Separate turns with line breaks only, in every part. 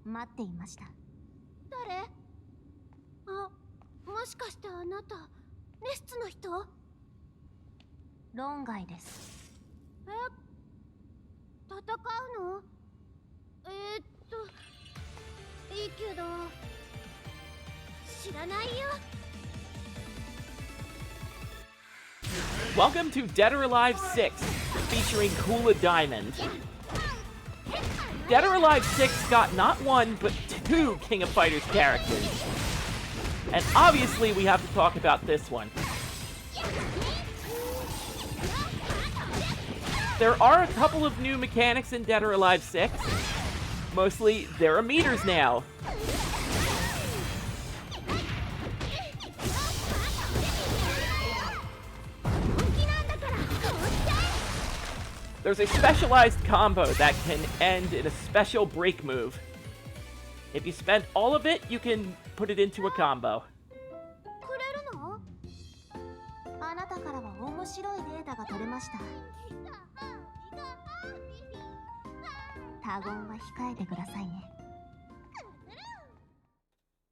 待っていました。
誰？あ、もしかしてあなた、レスツの人？
論外です。
え？戦うの？いいけど、知らないよ。
Welcome to Dead or Alive 6, featuring Kula Diamond. Dead or Alive 6 got not one, but two King of Fighters characters. And obviously we have to talk about this one. There are a couple of new mechanics in Dead or Alive 6. Mostly, there are meters now. There's a specialized combo that can end in a special break move. If you spend all of it, you can put it into a combo.
あなたからは面白いデータが取れました。他言は控えてくださいね。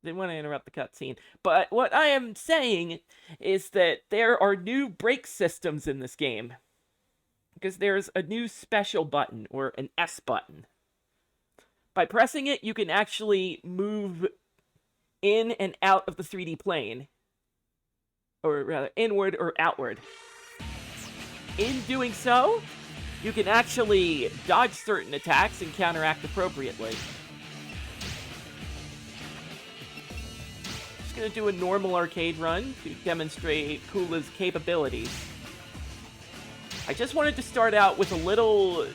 Didn't want to interrupt the cutscene, but what I am saying is that there are new break systems in this game. Because there's a new special button, or an S button. By pressing it, you can actually move in and out of the 3D plane. Or rather, inward or outward. In doing so, you can actually dodge certain attacks and counteract appropriately. Just gonna do a normal arcade run to demonstrate Kula's capabilities. I just wanted to start out with a little...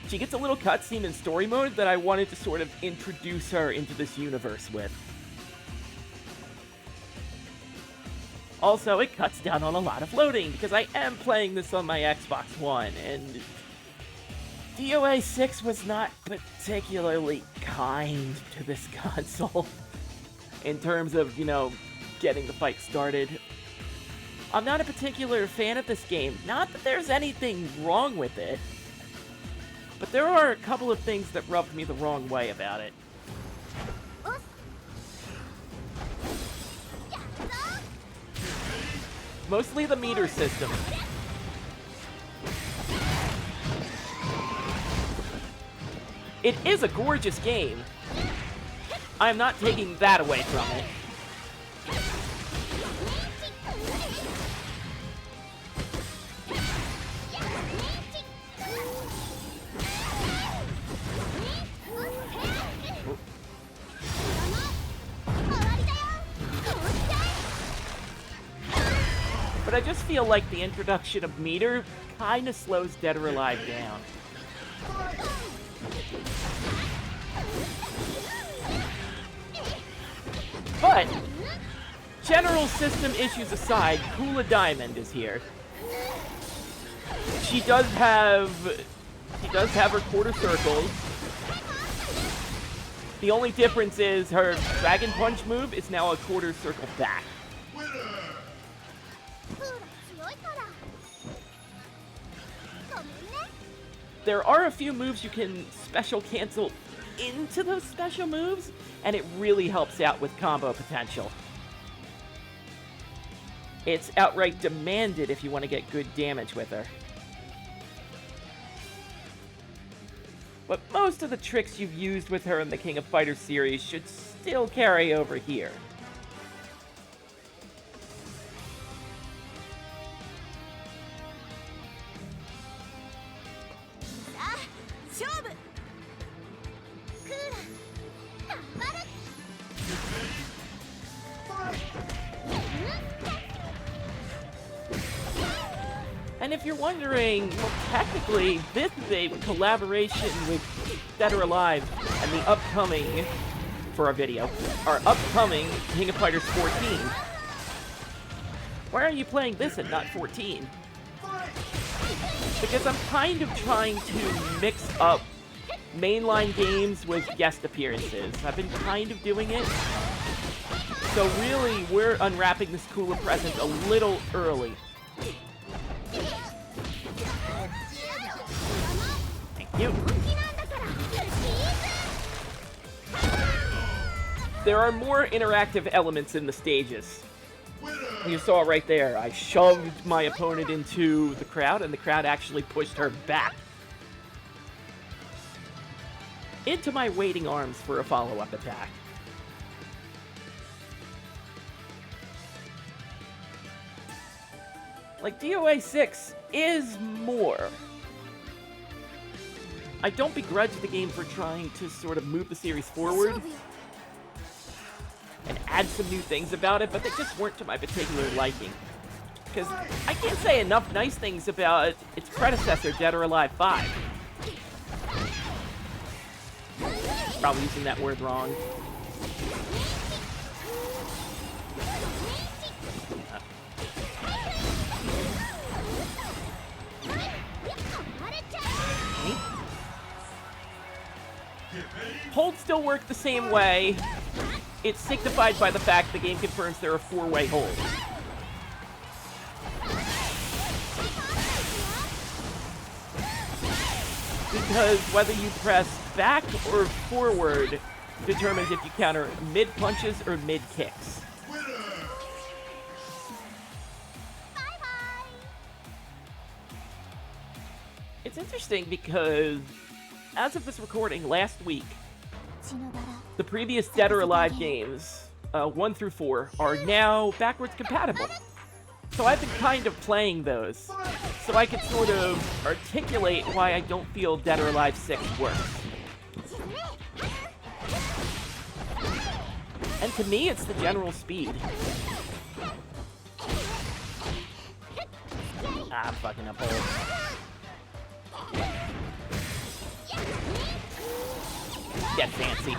She gets a little cutscene in story mode that I wanted to sort of introduce her into this universe with. Also, it cuts down on a lot of loading, because I am playing this on my Xbox One, and... DOA6 was not particularly kind to this console. In terms of, you know, getting the fight started. I'm not a particular fan of this game. Not that there's anything wrong with it. But there are a couple of things that rubbed me the wrong way about it. Mostly the meter system. It is a gorgeous game. I'm not taking that away from it. But I just feel like the introduction of meter kinda slows Dead or Alive down. But, general system issues aside, Kula Diamond is here. She does have her quarter circles. The only difference is her Dragon Punch move is now a quarter circle back. There are a few moves you can special cancel into those special moves, and it really helps out with combo potential. It's outright demanded if you want to get good damage with her. But most of the tricks you've used with her in the King of Fighters series should still carry over here. And if you're wondering, well, technically, this is a collaboration with Dead or Alive and the upcoming, for our video, our upcoming King of Fighters 14. Why are you playing this and not 14? Because I'm kind of trying to mix up mainline games with guest appearances. I've been kind of doing it. So really, we're unwrapping this Kula present a little early. Thank you. There are more interactive elements in the stages. You saw right there, I shoved my opponent into the crowd, and the crowd actually pushed her back into my waiting arms for a follow-up attack. Like, DOA6 is more. I don't begrudge the game for trying to sort of move the series forward and add some new things about it, but they just weren't to my particular liking. Because I can't say enough nice things about its predecessor, Dead or Alive 5. Probably using that word wrong. Holds still work the same way. It's signified by the fact the game confirms there are 4-way holds. Because whether you press back or forward determines if you counter mid-punches or mid-kicks. It's interesting because, as of this recording, last week, the previous Dead or Alive games, 1 through 4, are now backwards compatible. So I've been kind of playing those, so I can sort of articulate why I don't feel Dead or Alive 6 works. And to me, it's the general speed. I'm fucking up holes. Get fancy.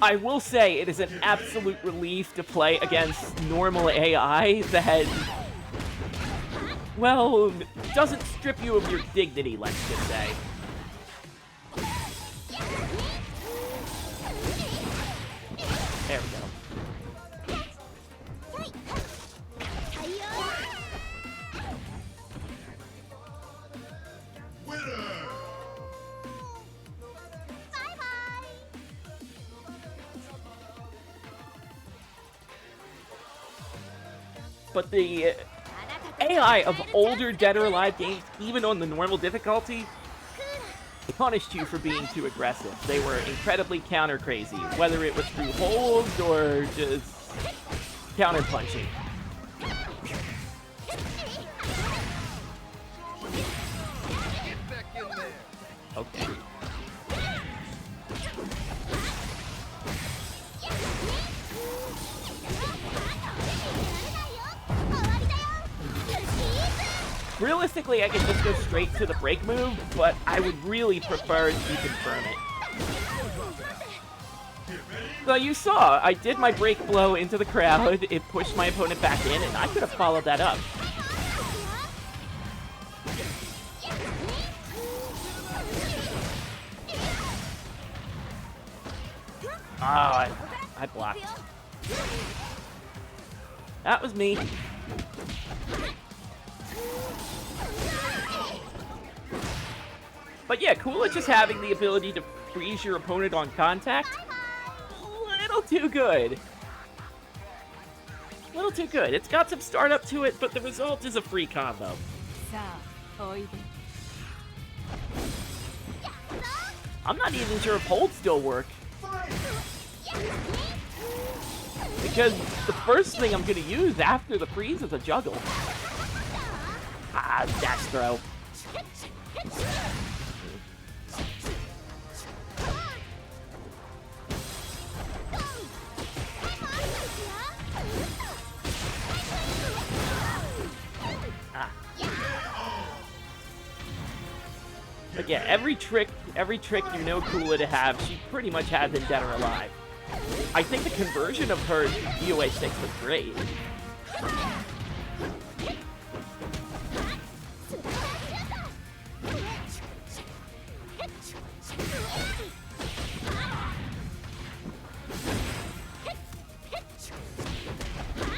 I will say it is an absolute relief to play against normal AI that, well, doesn't strip you of your dignity, let's just say. There we go. But the AI of older Dead or Alive games, even on the normal difficulty, punished you for being too aggressive. They were incredibly counter crazy, whether it was through holds or just counter punching. Okay. Realistically, I could just go straight to the break move, but I would really prefer to confirm it. So you saw, I did my break blow into the crowd, it pushed my opponent back in, and I could have followed that up. Oh, I blocked. That was me. But yeah, Kula just having the ability to freeze your opponent on contact, a little too good. A little too good. It's got some startup to it, but the result is a free combo. I'm not even sure if holds still work. Because the first thing I'm going to use after the freeze is a juggle. Ah, dash throw. But yeah, every trick you know Kula to have, she pretty much has in Dead or Alive. I think the conversion of her to DOA6 was great.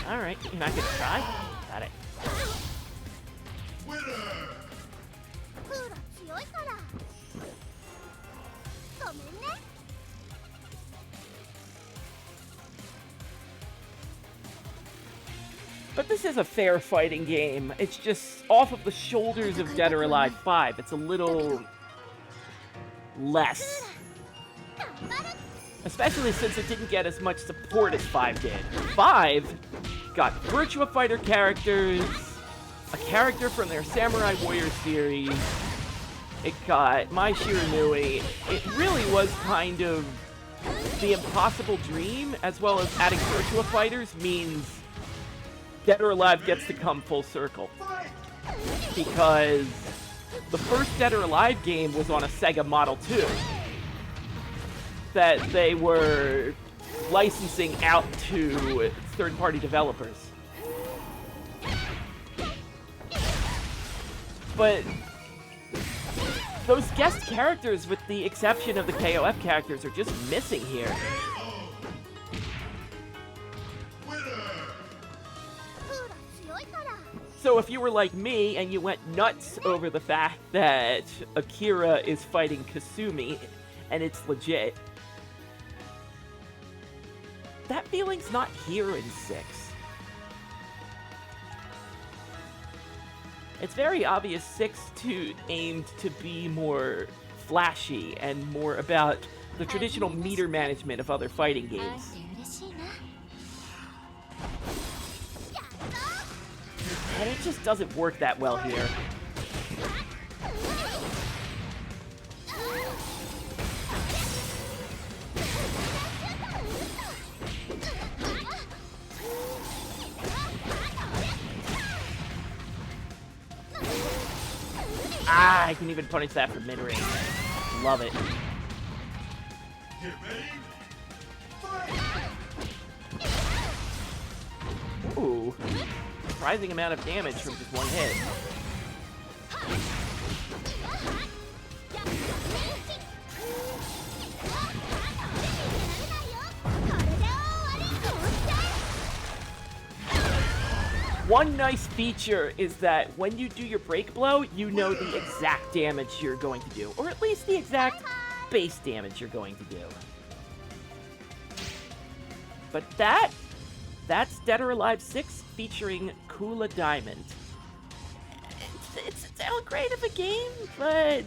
Alright, you're not gonna try? Got it. But this is a fair fighting game. It's just off of the shoulders of Dead or Alive 5. It's a little less. Especially since it didn't get as much support as 5 did. 5 got Virtua Fighter characters, a character from their Samurai Warrior series, it got Mai Shiranui. It really was kind of the impossible dream, as well as adding Virtua Fighters means Dead or Alive gets to come full circle. Because the first Dead or Alive game was on a Sega Model 2 that they were licensing out to third-party developers. But those guest characters, with the exception of the KOF characters, are just missing here. So if you were like me and you went nuts over the fact that Akira is fighting Kasumi and it's legit, that feeling's not here in 6. It's very obvious 6 aimed to be more flashy and more about the traditional meter management of other fighting games. And it just doesn't work that well here. Ah, I can even punish that from mid-range. Love it. Ooh. Surprising amount of damage from just one hit. One nice feature is that when you do your break blow, you know the exact damage you're going to do, or at least the exact base damage you're going to do. But that's Dead or Alive 6 featuring Kula Diamond. It's a downgrade of a game, but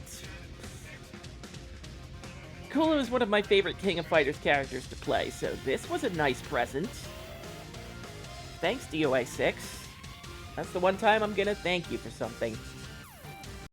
Kula is one of my favorite King of Fighters characters to play, so this was a nice present. Thanks, DOA6. That's the one time I'm gonna thank you for something.